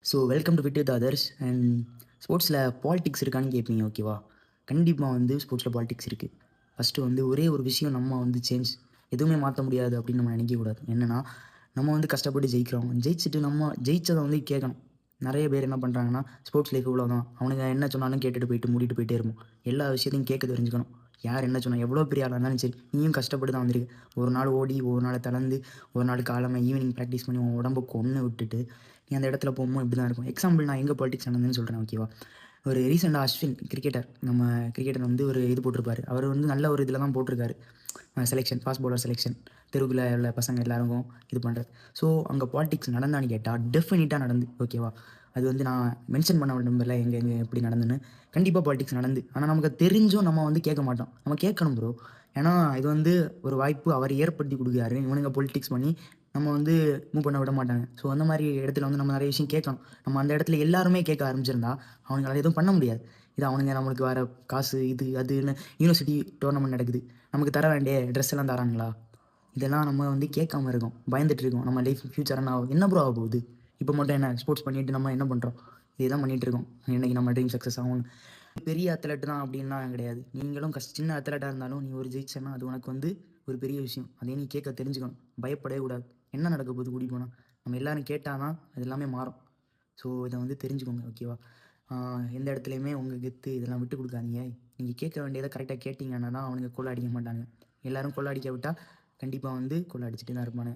So welcome to with others and ஸ்போர்ட்ஸில் politics இருக்கான்னு கேட்பீங்க. ஓகேவா? கண்டிப்பாக வந்து ஸ்போர்ட்ஸில் பாலிடிக்ஸ் இருக்குது. ஃபஸ்ட்டு வந்து ஒரே ஒரு விஷயம் நம்ம வந்து எதுவுமே மாற்ற முடியாது அப்படின்னு நம்ம நினைக்கக்கூடாது. என்னென்னா, நம்ம வந்து கஷ்டப்பட்டு ஜெயிக்கிறோம், ஜெயிச்சுட்டு நம்ம ஜெயிச்சதை வந்து கேட்கணும். நிறைய பேர் என்ன பண்ணுறாங்கன்னா, ஸ்போர்ட்ஸ் லைஃப் இவ்வளோதான், அவனுங்க என்ன சொன்னாலும் கேட்டுட்டு போயிட்டு மூடிட்டு போயிட்டே இருப்போம். எல்லா விஷயத்தையும் கேட்க தெரிஞ்சுக்கணும். யார் என்ன சொன்னால் எவ்வளோ பெரிய ஆளாக இருந்தாலும் சரி, நீயும் கஷ்டப்பட்டு தான் வந்திருக்கு. ஒரு நாள் ஓடி, ஒரு நாள் தளர்ந்து, ஒரு நாள் காலமாக ஈவினிங் ப்ராக்டிஸ் பண்ணி உன் உடம்பு கொன்று விட்டுட்டு நீ அந்த இடத்துல போகும்போது இப்படி தான் இருக்கும். எக்ஸாம்பிள் நான் எங்கே பாலிடிக்ஸ் நடந்ததுன்னு சொல்கிறேன். ஓகேவா? ஒரு ரீசெண்டாக அஸ்வின் கிரிக்கெட்டர், நம்ம கிரிக்கெட்டர் வந்து ஒரு இது போட்டிருப்பாரு. அவர் வந்து நல்ல ஒரு இதில் தான் போட்டிருக்காரு. செலெக்ஷன், ஃபாஸ்ட் பவுலர் செலெக்ஷன், தெருவில் உள்ள பசங்க எல்லாருக்கும் இது பண்ணுறது. ஸோ அங்கே பாலிடிக்ஸ் நடந்தான்னு கேட்டால் டெஃபினிட்டாக நடந்து. ஓகேவா? அது வந்து நான் மென்ஷன் பண்ண விரும்பல எங்கே எப்படி நடந்துன்னு. கண்டிப்பாக பாலிடிக்ஸ் நடந்து. ஆனால் நமக்கு தெரிஞ்சும் நம்ம வந்து கேட்க மாட்டோம். நம்ம கேட்கணும் ப்ரோ. ஏன்னா இது வந்து ஒரு வாய்ப்பு அவர் ஏற்படுத்தி கொடுக்குறாரு. இவனுங்க பொலிட்டிக்ஸ் பண்ணி நம்ம வந்து மூவ் பண்ண விட மாட்டாங்க. ஸோ அந்த மாதிரி இடத்துல வந்து நம்ம நிறைய விஷயம் கேட்கணும். நம்ம அந்த இடத்துல எல்லாருமே கேட்க ஆரம்பிச்சிருந்தா அவங்களால எதுவும் பண்ண முடியாது. இது அவனுங்க நம்மளுக்கு வர காசு இது அதுன்னு யூனிவர்சிட்டி டோர்னமெண்ட் நடக்குது, நமக்கு தர வேண்டிய ட்ரெஸ் எல்லாம் தராங்களா? இதெல்லாம் நம்ம வந்து கேட்காம இருக்கோம், பயந்துட்டு இருக்கோம். நம்ம லைஃப் ஃப்யூச்சர் என்ன ப்ரோ ஆக போகுது? இப்போ மட்டும் என்ன ஸ்போர்ட்ஸ் பண்ணிட்டு நம்ம என்ன பண்ணுறோம்? இதே தான் பண்ணிகிட்டு இருக்கோம். இன்றைக்கி நம்ம ட்ரீம் சக்ஸஸ் ஆகும். பெரிய அத்லெட் தான் அப்படின்லாம் கிடையாது. நீங்களும் சின்ன அத்லெட்டாக இருந்தாலும் நீ ஒரு ஜெயிச்சேன்னா அது உனக்கு வந்து ஒரு பெரிய விஷயம். அதையும் நீ கேட்க தெரிஞ்சுக்கணும். பயப்படவே கூடாது. என்ன நடக்க போகுது கூடி போனால்? நம்ம எல்லோரும் கேட்டால் தான் அது எல்லாமே மாறும். ஸோ இதை வந்து தெரிஞ்சுக்கோங்க. ஓகேவா? எந்த இடத்துலையுமே உங்கள் கெத்து இதெல்லாம் விட்டு கொடுக்காதீங்க. நீங்கள் கேட்க வேண்டியதை கரெக்டாக கேட்டிங்கன்னா தான் அவனுங்க கொள்ள அடிக்க மாட்டாங்க. எல்லோரும் கொள்ள அடிக்க விட்டால் கண்டிப்பாக வந்து கொள்ள அடிச்சுட்டு தான் இருப்பானு.